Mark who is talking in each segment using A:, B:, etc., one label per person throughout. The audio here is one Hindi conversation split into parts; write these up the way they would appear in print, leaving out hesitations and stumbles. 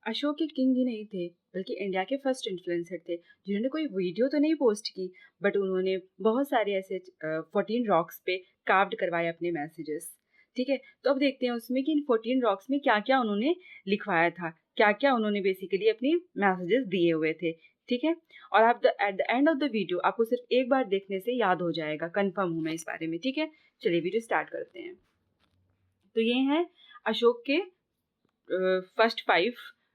A: अशोक के किंग ही नहीं थे, बल्कि इंडिया के फर्स्ट इन्फ्लुएंसर थे, जिन्होंने कोई वीडियो तो नहीं पोस्ट की, बट उन्होंने बहुत सारे ऐसे 14 रॉक्स पे कार्व्ड करवाए अपने मैसेजेस। ठीक है, तो अब देखते हैं उसमें कि इन 14 रॉक्स में क्या क्या उन्होंने लिखवाया था, क्या क्या उन्होंने बेसिकली अपनी मैसेजेस दिए हुए थे। ठीक है, और आप at the end of the video आपको सिर्फ एक बार देखने से याद हो जाएगा, कंफर्म हूँ मैं इस बारे में। ठीक है, चलिए वीडियो स्टार्ट करते हैं। तो ये हैं अशोक के फर्स्ट 5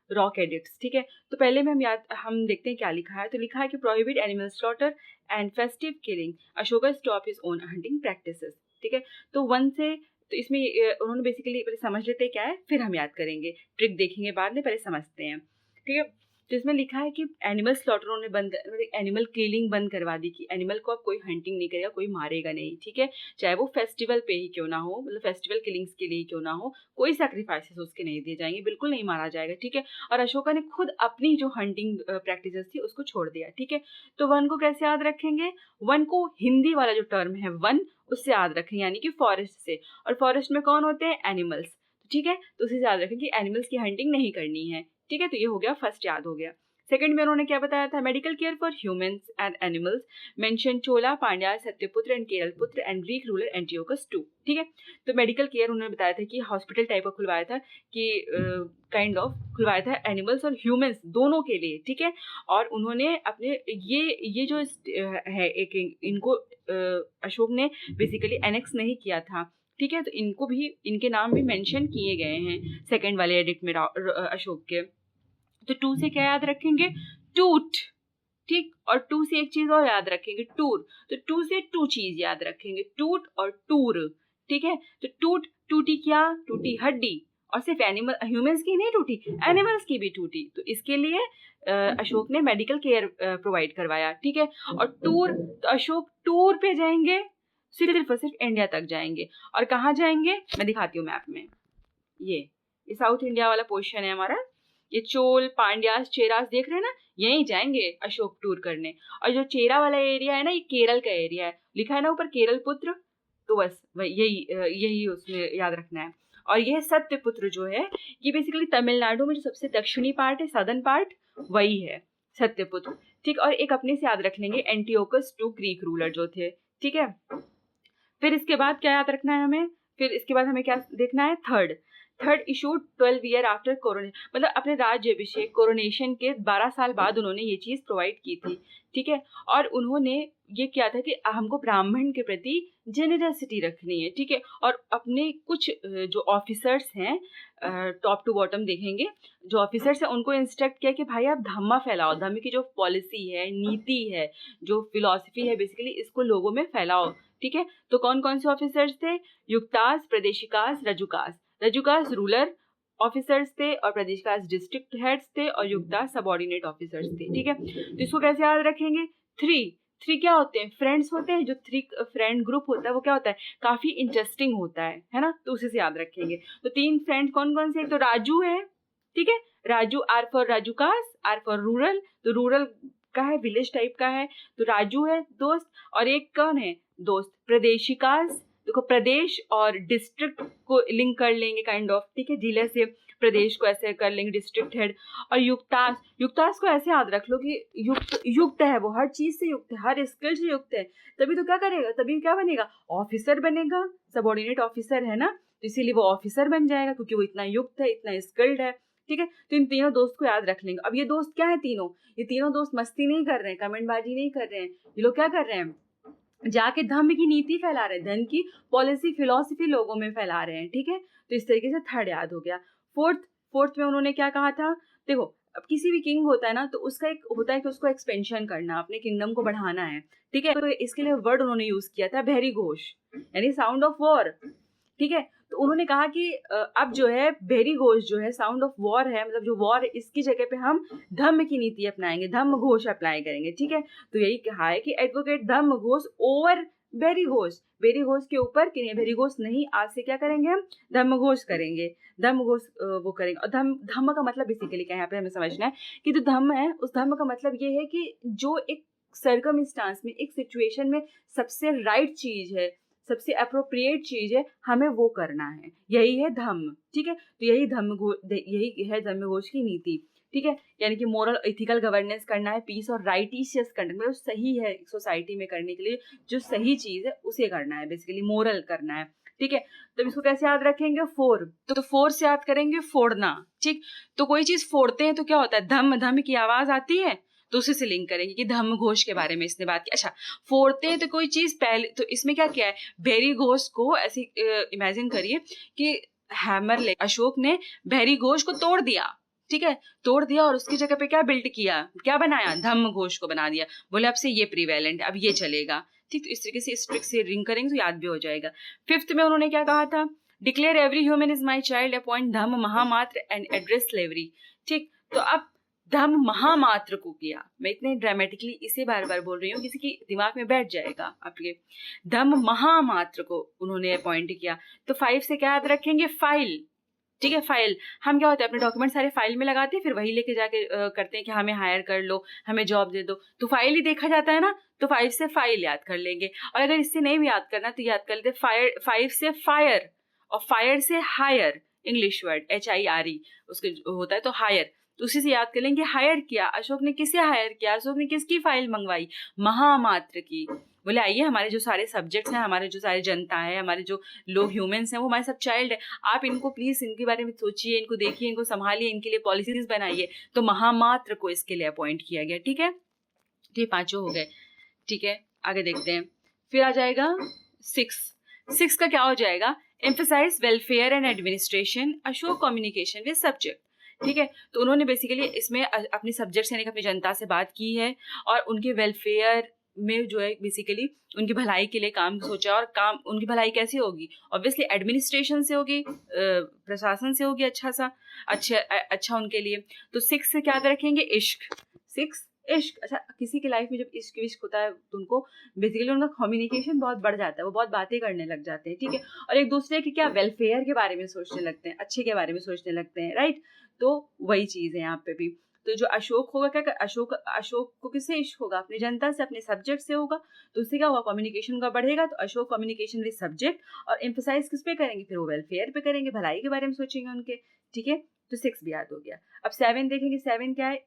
A: रॉक एडिक्ट्स। ठीक है, तो पहले में हम देखते हैं क्या लिखा है। तो लिखा है कि prohibit animal slaughter and festive killing, Ashoka stop his own hunting practices. ठीक है, तो 1 से तो इसमें उन्होंने बेसिकली पहले समझ लेते हैं क्या है, फिर हम याद करेंगे, ट्रिक देखेंगे बाद में, पहले समझते हैं। ठीक है, तो इसमें लिखा है कि एनिमल स्लॉटर उन्होंने एनिमल किलिंग बंद करवा दी कि एनिमल को अब कोई हंटिंग नहीं करेगा, कोई मारेगा नहीं। ठीक है, चाहे वो फेस्टिवल पे ही क्यों ना हो, मतलब फेस्टिवल किलिंग्स के लिए क्यों ना हो, कोई सैक्रिफाइसेस उसके नहीं दिए जाएंगे, बिल्कुल नहीं मारा जाएगा। ठीक है, और अशोका ने खुद अपनी जो हंटिंग प्रैक्टिसेस थी उसको छोड़ दिया। ठीक है, तो 1 को कैसे याद रखेंगे? 1 को हिंदी वाला जो टर्म है 1, उससे याद रखेंगे, यानी कि फॉरेस्ट से। और फॉरेस्ट में कौन होते हैं? एनिमल्स। ठीक है, तो उसे याद रखें कि एनिमल्स की हंटिंग नहीं करनी है। ठीक है, तो ये हो गया, फर्स्ट याद हो गया। सेकंड में उन्होंने क्या बताया था? Medical care for humans and animals, mention Chola, Pandya, Satyaputra and Keralaputra and Greek ruler Antiochus too. ठीक है, तो मेडिकल केयर उन्होंने बताया था कि हॉस्पिटल टाइप का खुलवाया था, कि काइंड ऑफ खुलवाया था एनिमल्स और ह्यूमंस दोनों के लिए। ठीक है, और उन्होंने अपने ये जो है एक इनको अशोक ने बेसिकली एनेक्स नहीं किया था। ठीक है, तो इनको भी, इनके नाम भी मेंशन किए गए हैं सेकंड वाले एडिक्ट में अशोक के। तो 2 से क्या याद रखेंगे? टूट। ठीक, और 2 से एक चीज और याद रखेंगे, टूर। तो 2 से 2 चीज याद रखेंगे, टूट और टूर। ठीक है, तो टूट, टूटी क्या? टूटी हड्डी। और सिर्फ एनिमल ह्यूमंस की नहीं टूटी, एनिमल्स की भी टूटी। तो इसके लिए अशोक ने मेडिकल केयर प्रोवाइड करवाया। ठीक है, और टूर, तो अशोक टूर पे जाएंगे, सिर्फ और सिर्फ इंडिया तक जाएंगे। और कहाँ जाएंगे मैं दिखाती हूँ मैप में। ये साउथ इंडिया वाला पोर्शन है हमारा, ये चोल, पांड्यास, चेरास देख रहे हैं ना, यहीं जाएंगे अशोक टूर करने। और जो चेरा वाला एरिया है ना, ये केरल का एरिया है, लिखा है ना ऊपर केरल पुत्र, तो बस यही उसमें याद रखना है। और यह सत्यपुत्र जो है, ये बेसिकली तमिलनाडु में जो सबसे दक्षिणी पार्ट है, सदर्न पार्ट, वही है सत्यपुत्र। ठीक, और एक अपने से याद रख लेंगे, एंटियोकस टू ग्रीक रूलर जो थे। ठीक है, फिर इसके बाद क्या याद रखना है हमें? फिर इसके बाद हमें क्या देखना है? Third issued 12 year after coronation, मतलब अपने राज्य अभिषेक कोरोनेशन के 12 साल बाद उन्होंने ये चीज प्रोवाइड की थी। ठीक है, और उन्होंने ये किया था कि हमको ब्राह्मण के प्रति जेनरसिटी रखनी है। ठीक है, और अपने कुछ जो ऑफिसर्स हैं, टॉप टू बॉटम देखेंगे, जो ऑफिसर्स हैं उनको इंस्ट्रक्ट किया कि भाई आप धम्मा फैलाओ, धम्म की जो पॉलिसी है, नीति है, जो फिलॉसफी है, बेसिकली इसको लोगों में फैलाओ। ठीक है, तो कौन कौन से ऑफिसर्स थे? युक्तास, प्रदेशिकास, रजुकास। रजुकास रूलर ऑफिसर्स थे और प्रदेशिकास डिस्ट्रिक्ट हेड्स थे और युक्तास सबऑर्डिनेट ऑफिसर्स थे। ठीक है, तो इसको कैसे याद रखेंगे? 3 क्या होते हैं? फ्रेंड्स होते हैं। जो 3 फ्रेंड ग्रुप होता है वो क्या होता है? काफी इंटरेस्टिंग होता है ना, तो उसी से याद रखेंगे। तो 3 फ्रेंड कौन कौन से? एक तो राजू है। ठीक है, Raju, R for rajukas, R for rural, तो रूरल का है, विलेज टाइप का है, तो राजू है दोस्त। और एक कौन है दोस्त? प्रदेशिकास। देखो, प्रदेश और डिस्ट्रिक्ट को लिंक कर लेंगे काइंड ऑफ। ठीक है, जिले से प्रदेश को ऐसे कर लेंगे, डिस्ट्रिक्ट हेड। और युक्तास, युक्तास को ऐसे याद रख लो कि युक्त है, वो हर चीज से युक्त है, हर स्किल से युक्त है, तभी तो क्या करेगा, तभी क्या बनेगा? ऑफिसर बनेगा, सबऑर्डिनेट ऑफिसर है ना, तो इसीलिए वो ऑफिसर बन जाएगा, क्योंकि वो इतना युक्त है, इतना स्किल्ड है। ठीक है, तो इन तीनों दोस्त को याद रख लेंगे। अब ये दोस्त क्या है तीनों? ये तीनों दोस्त मस्ती नहीं कर रहे हैं, कमेंटबाजी नहीं कर रहे हैं, ये लोग क्या कर रहे हैं? जाके धम्म की नीति फैला रहे हैं, धन की पॉलिसी, फिलॉसफी लोगों में फैला रहे हैं। ठीक है, तो इस तरीके से थर्ड याद हो गया। फोर्थ में उन्होंने क्या कहा था? देखो, अब किसी भी किंग होता है ना, तो उसका एक होता है कि उसको एक्सपेंशन करना, अपने किंगडम को बढ़ाना है। ठीक है, तो इसके लिए वर्ड उन्होंने यूज किया था भेरी घोष, यानी साउंड ऑफ वॉर। ठीक है, तो उन्होंने कहा कि अब जो है भेरी घोष जो है साउंड ऑफ वॉर है, मतलब जो वॉर है, इसकी जगह पे हम धम्म की नीति अपनाएंगे, धम्म घोष अप्लाई करेंगे। ठीक है, तो यही कहा है कि एडवोकेट धम्म घोष ओवर भेरी घोष, भेरी घोष के ऊपर कि भेरी घोष नहीं, आज से क्या करेंगे हम? धम्म घोष करेंगे, धम्म घोष वो करेंगे। और धम्म का मतलब बेसिकली क्या है, यहाँ पे हमें समझना है कि जो धम्म है, उस धम्म का मतलब ये है कि जो एक सर्कमस्टांस में, एक सिचुएशन में सबसे राइट चीज है, सबसे अप्रोप्रिएट चीज है, हमें वो करना है, यही है धम्म। ठीक है, तो यही है धम्मघोष की नीति। ठीक है, यानी कि मोरल इथिकल गवर्नेंस करना है, पीस और राइटिशियस कंडक्ट, मतलब सही है सोसाइटी में करने के लिए जो सही चीज है उसे करना है, बेसिकली मोरल करना है। ठीक है, तो इसको कैसे याद रखेंगे, फोर, तो फोर से याद करेंगे फोड़ना। ठीक, तो कोई चीज फोड़ते हैं तो क्या होता है, धम्म धम्म की आवाज आती है, तो उसी से लिंक करेंगे कि धम्म घोष के बारे में इसने बात की। अच्छा, फोड़ते हैं तो कोई चीज पहले, तो इसमें क्या किया है, भैरी घोष को ऐसे इमेजिन करिए कि हैमर ले अशोक ने भैरी घोष को तोड़ दिया। ठीक है, तोड़ दिया और उसकी जगह पे क्या बिल्ड किया, क्या बनाया, धम्म घोष को बना दिया। बोले अब से ये प्रिवेलेंट, अब ये चलेगा। ठीक, तो इस तरीके से इस ट्रिक से रिंग करेंगे तो याद भी हो जाएगा। फिफ्थ में उन्होंने क्या कहा था, declare every human is my child, appoint Dhamma Mahamatra and address slavery. ठीक, तो अब धम्म महामात्र को किया, मैं इतने ड्रामेटिकली इसे बार बार बोल रही हूँ, किसी की दिमाग में बैठ जाएगा आपके। धम्म महामात्र को उन्होंने अपॉइंट किया। तो 5 से क्या याद रखेंगे, फाइल। ठीक है, फाइल, हम क्या होता है अपने डॉक्यूमेंट सारे फाइल में लगाते हैं, फिर वही लेके जाके करते हैं कि हमें हायर कर लो, हमें जॉब दे दो, तो फाइल ही देखा जाता है ना, तो 5 से फाइल याद कर लेंगे। और अगर इससे नहीं भी याद करना तो याद कर लेते फायर, 5 से फायर, और फायर से हायर, इंग्लिश वर्ड HIRE उसके होता है, तो हायर, तो उसी से याद कर लेंगे। हायर किया, अशोक ने किसे हायर किया, अशोक ने किसकी फाइल मंगवाई, महामात्र की। बोले आइए, हमारे जो सारे सब्जेक्ट्स हैं, हमारे जो सारे जनता है, हमारे जो लोग ह्यूमंस हैं, वो हमारे सब चाइल्ड है, आप इनको प्लीज इनके बारे में सोचिए, इनको देखिए, इनको संभालिए, इनके लिए पॉलिसीज बनाइए। तो महामात्र को इसके लिए अपॉइंट किया गया। ठीक है, ये 5 हो गए। ठीक है, आगे देखते हैं। फिर आ जाएगा 6 का क्या हो जाएगा, emphasise welfare and administration, Ashok communication with subject. ठीक है, तो उन्होंने बेसिकली इसमें अपनी सब्जेक्ट्स यानी कि अपनी जनता से बात की है और उनके वेलफेयर में जो है बेसिकली उनकी भलाई के लिए काम सोचा। और काम उनकी भलाई कैसे होगी, ऑब्वियसली एडमिनिस्ट्रेशन से होगी, प्रशासन से होगी, अच्छा उनके लिए। तो 6 से क्या रखेंगे, इश्क। 6 इश्क। अच्छा, किसी की लाइफ में जब इश्क विश्क होता है तो उनको बेसिकली उनका कम्युनिकेशन बहुत बढ़ जाता है, वो बहुत बातें करने लग जाते हैं। ठीक है, और एक दूसरे के क्या वेलफेयर के बारे में सोचने लगते हैं, अच्छे के बारे में सोचने लगते हैं, राइट। तो वही चीज है यहाँ पे भी। तो जो अशोक होगा क्या, अशोक को किससे इश्क होगा, अपनी जनता से, अपने सब्जेक्ट से होगा, तो उससे क्या होगा, कम्युनिकेशन का बढ़ेगा। तो अशोक कम्युनिकेशन विद सब्जेक्ट, और एम्फसाइज किस पे करेंगे, फिर वो वेलफेयर पे करेंगे, भलाई के बारे में सोचेंगे उनके। ठीक है, तो 6 भी याद हो गया। अब 7 देखेंगे, 7 क्या है,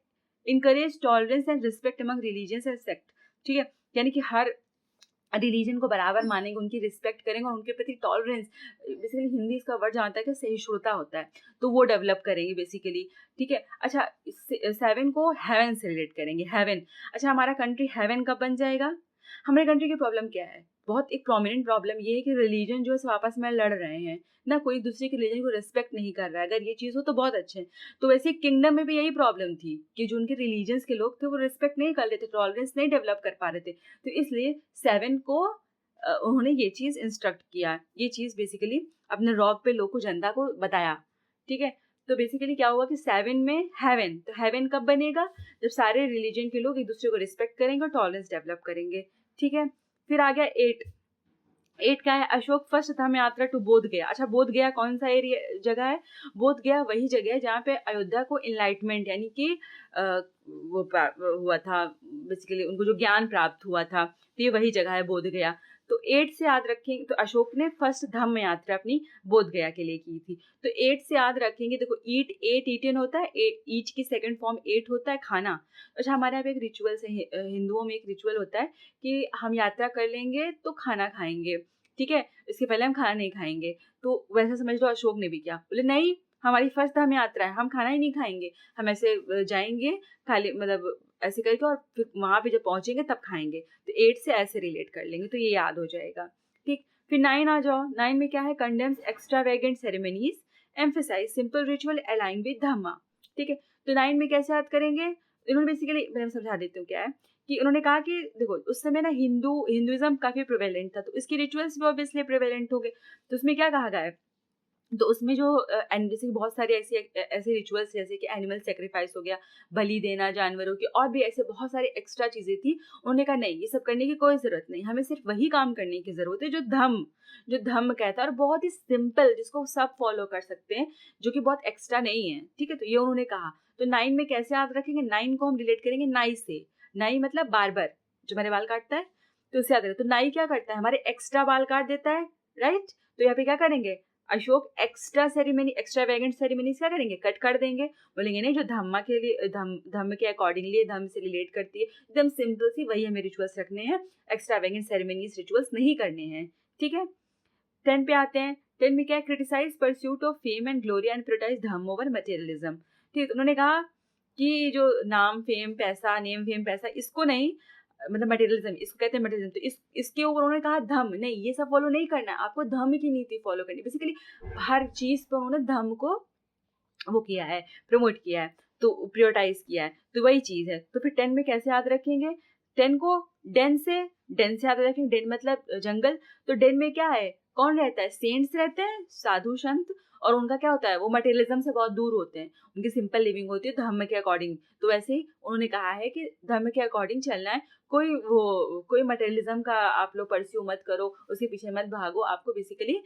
A: encourage tolerance and respect among religions and sect. ठीक है, यानी कि हर रिलीजन को बराबर मानेंगे, उनकी रिस्पेक्ट करेंगे और उनके प्रति टॉलरेंस, बेसिकली हिंदी इसका वर्ड जानता है कि सहिष्णुता होता है, तो वो डेवलप करेंगे बेसिकली। ठीक है, अच्छा 7 को हेवन से रिलेट करेंगे, हेवन। अच्छा, हमारा कंट्री हेवन कब बन जाएगा, हमारे कंट्री की प्रॉब्लम क्या है, बहुत एक प्रोमिनेंट प्रॉब्लम ये है कि रिलीजन जो है सब आपस में लड़ रहे हैं ना, कोई दूसरे के रिलीजन को रिस्पेक्ट नहीं कर रहा है। अगर ये चीज़ हो तो बहुत अच्छे है। तो वैसे किंगडम में भी यही प्रॉब्लम थी कि जो उनके रिलीजन्स के लोग थे वो रिस्पेक्ट नहीं कर रहे थे, टॉलरेंस नहीं डेवलप कर पा रहे थे। तो इसलिए 7 को उन्होंने ये चीज़ इंस्ट्रक्ट किया, ये चीज़ बेसिकली अपने रॉक पे लोग को, जनता को बताया। ठीक है, तो बेसिकली क्या हुआ कि 7 में हेवन, तो हेवन कब बनेगा, जब सारे रिलीजन के लोग एक दूसरे को रिस्पेक्ट करेंगे और टॉलरेंस डेवलप करेंगे। ठीक है, फिर आ गया 8 क्या है, अशोक फर्स्ट धम्म यात्रा टू बोध गया। अच्छा, बोध गया कौन सा एरिया जगह है, बोध गया वही जगह है जहाँ पे अयोध्या को इनलाइटमेंट यानी कि वो हुआ था, बेसिकली उनको जो ज्ञान प्राप्त हुआ था, तो ये वही जगह है बोध गया। तो 8 से याद रखेंगे, तो अशोक ने फर्स्ट धम्म यात्रा अपनी बोध गया के लिए की थी। तो 8 से याद रखेंगे, देखो एट ईटन होता है, ईट की सेकंड फॉर्म 8 होता है खाना। अच्छा, हमारे यहाँ पे एक रिचुअल है, हिंदुओं में एक रिचुअल होता है कि हम यात्रा कर लेंगे तो खाना खाएंगे। ठीक है, इसके पहले हम खाना नहीं खाएंगे। तो वैसा समझ लो अशोक ने भी किया, बोले नहीं, हमारी फर्स्ट धम्म यात्रा है, हम खाना ही नहीं खाएंगे, हम ऐसे जाएंगे खाली, मतलब ऐसे करके, और फिर वहां पे जब पहुंचेंगे तब खाएंगे। तो 8 से ऐसे रिलेट कर लेंगे, तो ये याद हो जाएगा। ठीक, फिर 9 आ जाओ। 9 में क्या है, condemns extravagant ceremonies, emphasise simple ritual align with Dhamma. ठीक है, तो 9 में कैसे याद करेंगे, इन्होंने बेसिकली, मैं समझा देती हूँ क्या है कि उन्होंने कहा कि देखो उस समय ना हिंदुइज्म काफी प्रिवेलेंट था, तो इसके रिचुअल्स भी ऑब्वियसली प्रिवेलेंट हो गए। तो उसमें क्या कहा गया है, तो उसमें जो जैसे बहुत सारे ऐसे रिचुअल्स, जैसे कि एनिमल सेक्रीफाइस हो गया, बलि देना जानवरों की, और भी ऐसे बहुत सारी एक्स्ट्रा चीजें थी। उन्होंने कहा नहीं, ये सब करने की कोई जरूरत नहीं, हमें सिर्फ वही काम करने की जरूरत है जो धम्म कहता है, और बहुत ही सिंपल, जिसको सब फॉलो कर सकते हैं, जो कि बहुत एक्स्ट्रा नहीं है। ठीक है, तो ये उन्होंने कहा। तो 9 में कैसे याद रखेंगे, 9 को हम रिलेट करेंगे नाई से। नाई मतलब बार्बर, जो मेरे बाल काटता है, तो उससे याद रखो। तो नाई क्या करता है, हमारे एक्स्ट्रा बाल काट देता है, राइट। तो यहाँ पे क्या करेंगे, Ashoka extra ceremony, extravagant ceremonies क्या करेंगे, कट कर देंगे। बोलेंगे नहीं, जो धम्म के लिए धम्म के अकॉर्डिंगली धम्म से रिलेट करती है, एकदम सिंपल सी वही हमें रिचुअल्स रखने हैं, एक्स्ट्रा वेगेंट सेरेमनीज रिचुअल्स नहीं करने हैं, ठीक है। 10 पे आते हैं। 10 में क्या है, criticise pursuit of fame and glory and protest dhamma over materialism. ठीक है, तो उन्होंने कहा कि जो नाम फेम पैसा, नेम फेम पैसा, इसको नहीं, मतलब मटेरियलिज्म इसको कहते हैं मटेरियलिज्म, तो इसके ऊपर उन्होंने कहा धम्म नहीं, ये सब फॉलो नहीं करना है, आपको धम्म की नीति फॉलो करनी। बेसिकली हर चीज पर उन्होंने धम्म को वो किया है, प्रमोट किया है, तो प्रियोरिटाइज किया है, तो वही चीज है। तो फिर 10 में कैसे याद रखेंगे, 10 को डेन से याद रखेंगे। डेन मतलब जंगल, तो डेन में क्या है, कौन रहता है, सेंट्स रहते हैं, साधु संत, और उनका क्या होता है, वो मटेरियलिज्म से बहुत दूर होते हैं, उनकी सिंपल लिविंग होती है धर्म के अकॉर्डिंग। तो वैसे ही उन्होंने कहा है कि धर्म के अकॉर्डिंग चलना है, कोई मटेरियलिज्म का आप लोग परस्यू मत करो, उसके पीछे मत भागो, आपको बेसिकली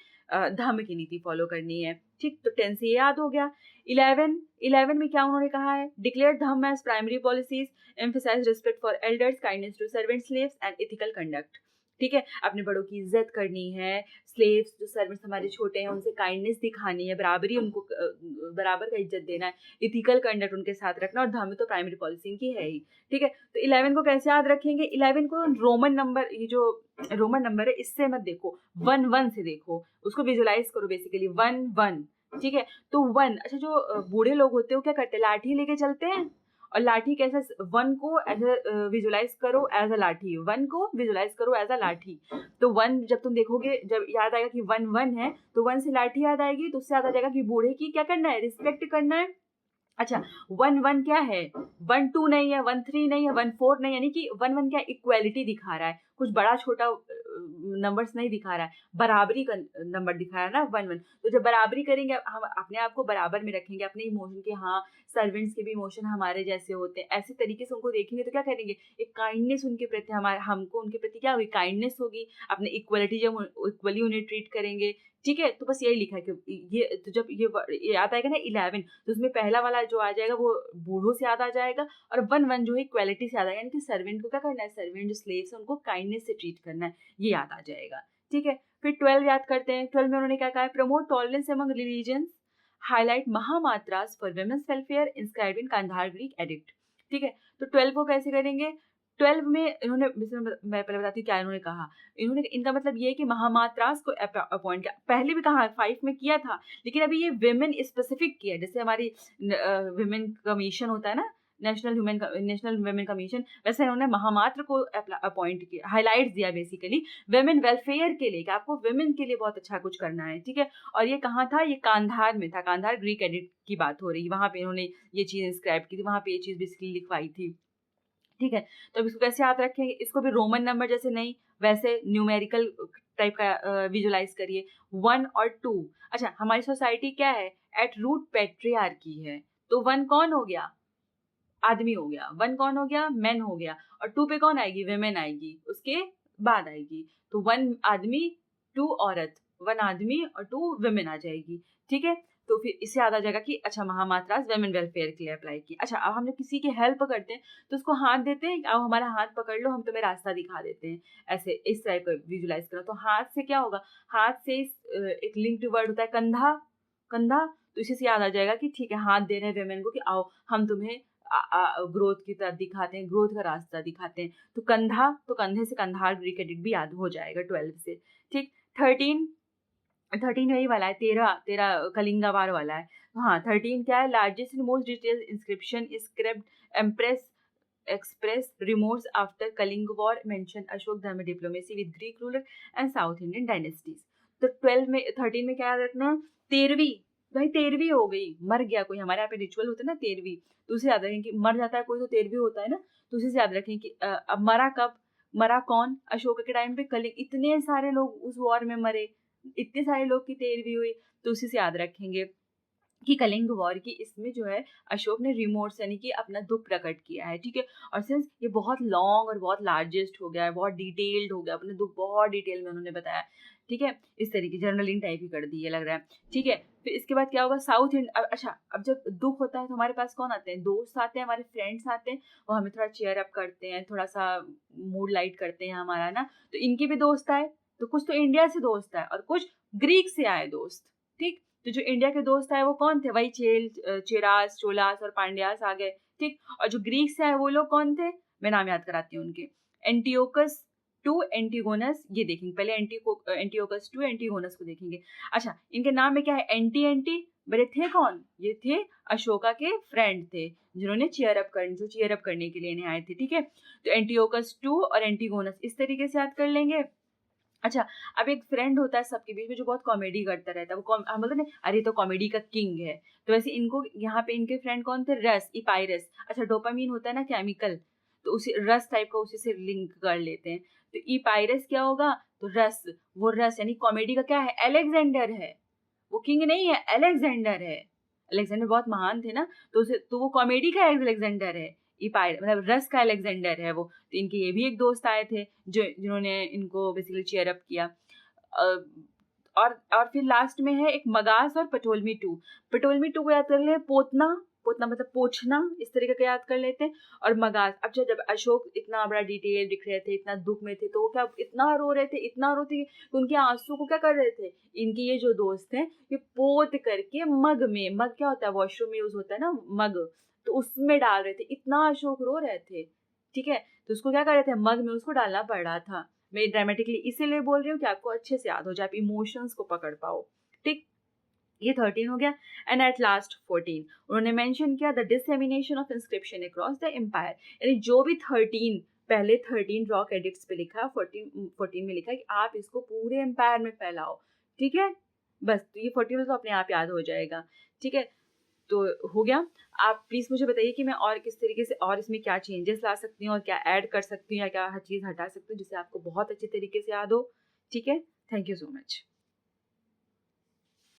A: धर्म की नीति फॉलो करनी है, ठीक। तो 10 से ये याद हो गया। 11 में क्या उन्होंने कहा है, declare dharma as primary policies, emphasise respect for elders, kindness to servant, slaves and ethical conduct. ठीक है, अपने बड़ों की इज्जत करनी है, स्लेव्स जो सर्वेंट्स हमारे छोटे हैं उनसे काइंडनेस दिखानी है, बराबरी, उनको बराबर का इज्जत देना है, इथिकल कंडक्ट उनके साथ रखना, और धर्म तो प्राइमरी पॉलिसी इनकी है ही, ठीक है। तो 11 को कैसे याद रखेंगे, 11 को रोमन नंबर, ये जो रोमन नंबर है इससे मत देखो, 1 से देखो, उसको विजुलाइज करो, बेसिकली 1 ठीक है। तो 1, अच्छा जो बूढ़े लोग होते हैं वो क्या करते हैं, लाठी लेके चलते हैं, और लाठी कैसे, 1 को एज विजुलाइज करो एज अ लाठी, 1 को विजुलाइज करो एज अ लाठी। तो 1 जब तुम देखोगे, जब याद आएगा कि 1 है, तो 1 से लाठी याद आएगी, तो उससे याद आ जाएगा कि बूढ़े की क्या करना है, रिस्पेक्ट करना है। अच्छा, 1 क्या है, 1 2 नहीं है, 1 3 नहीं है, 1 4 नहीं, यानी कि 1 क्या इक्वालिटी दिखा रहा है, कुछ बड़ा छोटा नंबर्स नहीं दिखा रहा है, बराबरी का नंबर दिखा रहा है ना 1 तो जब बराबरी करेंगे, हम अपने आप को बराबर में रखेंगे, अपने इमोशन के, हाँ सर्वेंट्स के भी इमोशन हमारे जैसे होते हैं, ऐसे तरीके से उनको देखेंगे तो क्या करेंगे, एक काइंडनेस उनके प्रति, हमारे हमको उनके प्रति क्या होगी, काइंडनेस होगी, अपने इक्वलिटी जब इक्वली उन्हें ट्रीट करेंगे, ठीक है। तो बस यही लिखा है कि ये, तो जब ये याद आएगा ना 11, तो उसमें पहला वाला जो आ जाएगा वो बूढ़ों से याद आ जाएगा, और 1 जो है इक्वालिटी से याद आएगा, यानी कि सर्वेंट को क्या करना है, सर्वेंट जो स्लेव्स है उनको काइंडनेस से ट्रीट करना है, ये याद आ जाएगा, ठीक है। फिर 12 याद करते हैं। 12 में उन्होंने क्या कहा है, promote tolerance among religions, highlight mahamatras for women's welfare inscribed in Kandahar Greek edict, ठीक है। तो 12 को कैसे करेंगे, 12 में इन्होंने, मैं पहले बताती हूँ क्या इन्होंने कहा, इनका मतलब ये है कि महामात्रास को अपॉइंट किया, पहले भी कहा 5 में किया था, लेकिन अभी ये विमेन स्पेसिफिक किया, जैसे हमारी विमेन कमीशन होता है ना, नेशनल वुमेन कमीशन, वैसे इन्होंने महामात्र को अपॉइंट किया, हाईलाइट दिया बेसिकली वुमेन वेलफेयर के लिए, कि आपको वुमेन के लिए बहुत अच्छा कुछ करना है, ठीक है। और ये कहाँ था, ये कांधार में था, कांधार ग्रीक एडिक्ट की बात हो रही, वहां पे इन्होंने ये चीज इंस्क्राइब की थी, वहां पे ये चीज बेसिकली लिखवाई थी, ठीक है। तो अब इसको कैसे याद रखेंगे, इसको भी रोमन नंबर जैसे नहीं, वैसे न्यूमेरिकल टाइप का विजुलाइज करिए, 1 और 2। अच्छा, हमारी सोसाइटी क्या है, एट रूट पैट्रियार्की है, तो 1 कौन हो गया, आदमी हो गया, 1 कौन हो गया, मैन हो गया, और 2 पे कौन आएगी, वेमेन आएगी, उसके बाद आएगी, तो 1 आदमी 2 औरत, 1 आदमी और 2 वेमेन आ जाएगी, ठीक है। तो फिर इससे याद आ जाएगा कि अच्छा महामात्रास वेमेन वेलफेयर के लिए अप्लाई की। अच्छा, अब हम जब किसी की हेल्प करते हैं तो उसको हाथ देते हैं, अब हमारा हाथ पकड़ लो, हम तुम्हें रास्ता दिखा देते हैं, ऐसे इस टाइप का विजुलाइज करो। तो हाथ से क्या होगा, हाथ से एक लिंक्ड वर्ड होता है कंधा, कंधा, तो इसी से याद आ जाएगा कि ठीक है, हाथ दे रहे हैं वेमेन को कि आओ हम तुम्हें ग्रोथ की तरफ दिखाते हैं, ग्रोथ का रास्ता दिखाते हैं। तो कंधा, तो कंधे से कंधार ग्रीक एडिक्ट भी याद हो जाएगा 12 से, ठीक। 13 यही वाला है, 13 कलिंगावार वाला है। हाँ, 13 क्या है, largest and most detailed inscription script empress express remorse after Kalinga war mention Ashoka dharma diplomacy with Greek ruler and South Indian dynasties. तो 13 में क्या याद रखना, 13वीं, भाई 13वीं हो गई, मर गया कोई, हमारे यहाँ पे रिचुअल होता है ना 13वीं, तो उसे याद रखें कि मर जाता है कोई तो 13वीं होता है ना, तो उसे याद रखें कि अब मरा कब, मरा कौन, अशोक के टाइम पे कलिंग, इतने सारे लोग उस वॉर में मरे, इतने सारे लोग की 13वीं हुई, तो उसी से याद रखेंगे। कि कलिंग वॉर की इसमें जो है अशोक ने रिमोर्स यानी कि अपना दुख प्रकट किया है, ठीक है। और सिंस ये बहुत लॉन्ग और बहुत लार्जेस्ट हो गया है, बहुत डिटेल्ड हो गया, अपने दुख बहुत डिटेल में उन्होंने बताया, ठीक है। इस तरीके जर्नलिंग टाइप ही कर दी है लग रहा है, ठीक है। फिर इसके बाद क्या होगा, साउथ इंडिया, अच्छा अब जब दुख होता है तो हमारे पास कौन आते हैं, दोस्त आते हैं, हमारे फ्रेंड्स आते हैं, वो हमें थोड़ा चेयर अप करते हैं, थोड़ा सा मूड लाइट करते हैं हमारा ना। तो इनके भी दोस्त आए, तो कुछ तो इंडिया से दोस्त आए और कुछ ग्रीक से आए दोस्त, ठीक। तो जो इंडिया के दोस्त आए वो कौन थे, वही चेरास, चोलास और पांड्यास आ गए, ठीक। और जो ग्रीक से आए वो लोग कौन थे, मैं नाम याद कराती हूँ उनके, एंटियोकस टू, एंटीगोनस, ये देखेंगे पहले, एंटियोकस टू एंटीगोनस को देखेंगे। अच्छा इनके नाम में क्या है, एंटी एंटी, बड़े थे कौन, ये थे अशोका के फ्रेंड थे, जिन्होंने जो चीयर अप करने के लिए इन्हें आए थे, ठीक है। तो एंटियोकस टू और एंटीगोनस इस तरीके से याद कर लेंगे। अच्छा, अब एक फ्रेंड होता है सबके बीच में जो बहुत कॉमेडी करता रहता है, वो हम बोलते हैं ना, अरे तो कॉमेडी का किंग है। तो वैसे इनको यहाँ पे इनके फ्रेंड कौन थे, रस, इपाइरस। अच्छा डोपामीन होता है ना केमिकल, तो उसी रस टाइप का उसी से लिंक कर लेते हैं। तो इपाइरस क्या होगा, तो रस, वो रस यानी कॉमेडी का क्या है, अलेक्जेंडर है। वो किंग नहीं है, अलेक्जेंडर है। अलेक्जेंडर बहुत महान थे ना, तो वो कॉमेडी का अलेक्जेंडर है। इपायर मतलब रस का अलेक्जेंडर है वो। तो इनके ये भी एक दोस्त आए थे जो जिन्होंने इनको बेसिकली चीयर अप किया। और फिर लास्ट में है एक मगास और पटोलमी टू। पटोलमी टू को याद कर ले, पोतना, पोतना मतलब पोछना, इस तरीके का याद कर लेते हैं। और मगास, अब जब अशोक इतना बड़ा डिटेल दिख रहे थे, इतना दुख में थे, तो वो क्या इतना रो रहे थे, इतना रोते कि उनके आंसू को क्या कर रहे थे, इनके ये जो दोस्त हैं ये पोत करके मग में, मग क्या होता है, वॉशरूम में यूज होता है ना मग, तो उसमें डाल रहे थे, इतना अशोक रो रहे थे, ठीक है। तो उसको क्या कर रहे थे, मग में उसको डालना पड़ रहा था। मैं ड्रामेटिकली इसीलिए बोल रही हूँ कि आपको अच्छे से याद हो जाए, आप इमोशंस को पकड़ पाओ, ठीक। ये 13 हो गया। एंड एट लास्ट 14 उन्होंने मेंशन किया the dissemination of inscription across the empire, यानी जो भी 13 पहले 13 रॉक एडिक्ट्स पे लिखा है, 14 में लिखा है कि आप इसको पूरे एम्पायर में फैलाओ, ठीक है। बस तो ये 14 तो अपने आप याद हो जाएगा, ठीक है। तो हो गया। आप प्लीज़ मुझे बताइए कि मैं और किस तरीके से और इसमें क्या चेंजेस ला सकती हूँ और क्या ऐड कर सकती हूँ या क्या हर चीज़ हटा सकती हूँ जिससे आपको बहुत अच्छे तरीके से याद हो, ठीक है। Thank you so much.